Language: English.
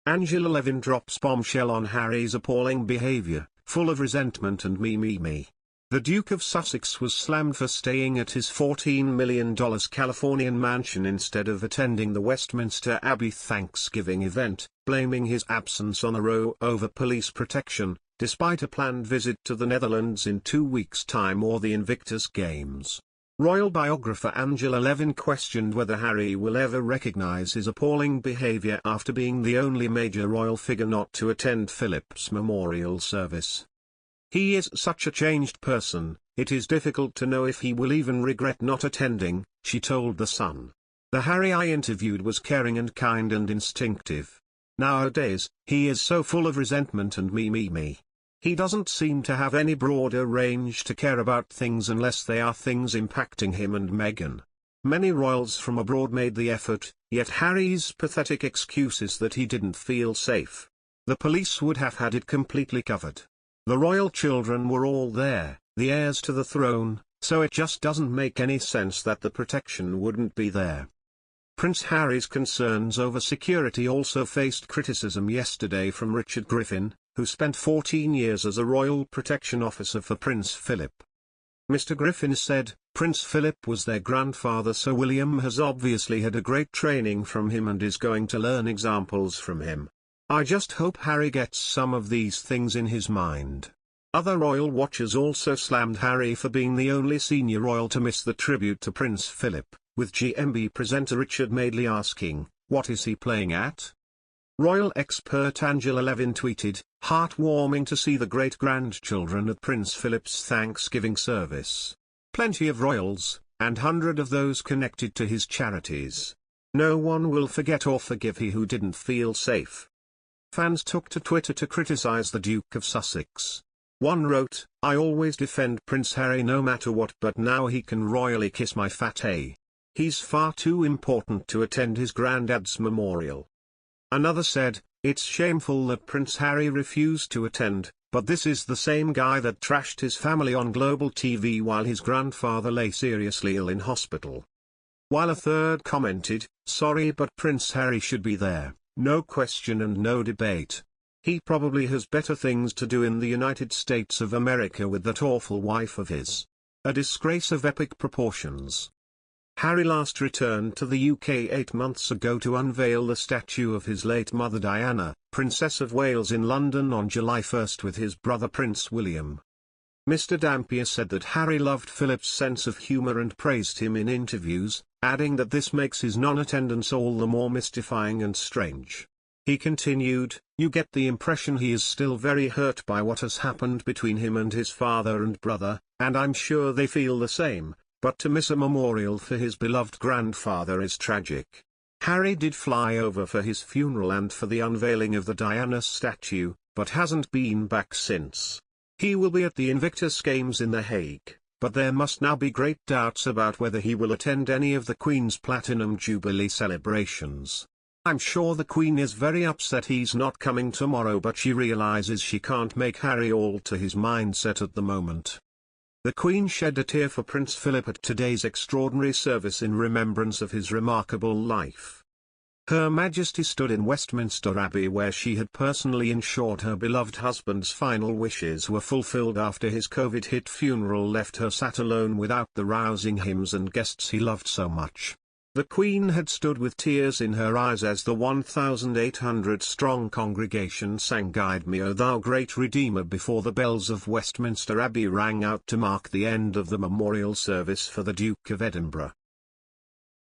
Angela Levin drops bombshell on Harry's appalling behaviour, full of resentment and me. The Duke of Sussex was slammed for staying at his $14 million Californian mansion instead of attending the Westminster Abbey Thanksgiving event, blaming his absence on a row over police protection, despite a planned visit to the Netherlands in 2 weeks' time or the Invictus Games. Royal biographer Angela Levin questioned whether Harry will ever recognise his appalling behaviour after being the only major royal figure not to attend Philip's memorial service. "He is such a changed person, it is difficult to know if he will even regret not attending," she told The Sun. "The Harry I interviewed was caring and kind and instinctive. Nowadays, he is so full of resentment and me. He doesn't seem to have any broader range to care about things unless they are things impacting him and Meghan." Many royals from abroad made the effort, yet Harry's pathetic excuse is that he didn't feel safe. The police would have had it completely covered. The royal children were all there, the heirs to the throne, so it just doesn't make any sense that the protection wouldn't be there. Prince Harry's concerns over security also faced criticism yesterday from Richard Griffin, who spent 14 years as a royal protection officer for Prince Philip. Mr. Griffin said, "Prince Philip was their grandfather, so William has obviously had a great training from him and is going to learn examples from him. I just hope Harry gets some of these things in his mind." Other royal watchers also slammed Harry for being the only senior royal to miss the tribute to Prince Philip, with GMB presenter Richard Madeley asking, "What is he playing at?" Royal expert Angela Levin tweeted, "Heartwarming to see the great-grandchildren at Prince Philip's Thanksgiving service. Plenty of royals, and 100 of those connected to his charities. No one will forget or forgive he who didn't feel safe." Fans took to Twitter to criticize the Duke of Sussex. One wrote, "I always defend Prince Harry no matter what, but now he can royally kiss my fat A. He's far too important to attend his granddad's memorial." Another said, "It's shameful that Prince Harry refused to attend, but this is the same guy that trashed his family on global TV while his grandfather lay seriously ill in hospital." While a third commented, "Sorry, but Prince Harry should be there. No question and no debate. He probably has better things to do in the United States of America with that awful wife of his. A disgrace of epic proportions." Harry last returned to the UK 8 months ago to unveil the statue of his late mother Diana, Princess of Wales, in London on July 1 with his brother Prince William. Mr. Dampier said that Harry loved Philip's sense of humour and praised him in interviews, adding that this makes his non-attendance all the more mystifying and strange. He continued, "You get the impression he is still very hurt by what has happened between him and his father and brother, and I'm sure they feel the same, but to miss a memorial for his beloved grandfather is tragic." Harry did fly over for his funeral and for the unveiling of the Diana statue, but hasn't been back since. He will be at the Invictus Games in The Hague, but there must now be great doubts about whether he will attend any of the Queen's Platinum Jubilee celebrations. "I'm sure the Queen is very upset he's not coming tomorrow, but she realizes she can't make Harry alter his mindset at the moment." The Queen shed a tear for Prince Philip at today's extraordinary service in remembrance of his remarkable life. Her Majesty stood in Westminster Abbey where she had personally ensured her beloved husband's final wishes were fulfilled after his COVID-hit funeral left her sat alone without the rousing hymns and guests he loved so much. The Queen had stood with tears in her eyes as the 1,800-strong congregation sang "Guide Me, O Thou Great Redeemer" before the bells of Westminster Abbey rang out to mark the end of the memorial service for the Duke of Edinburgh.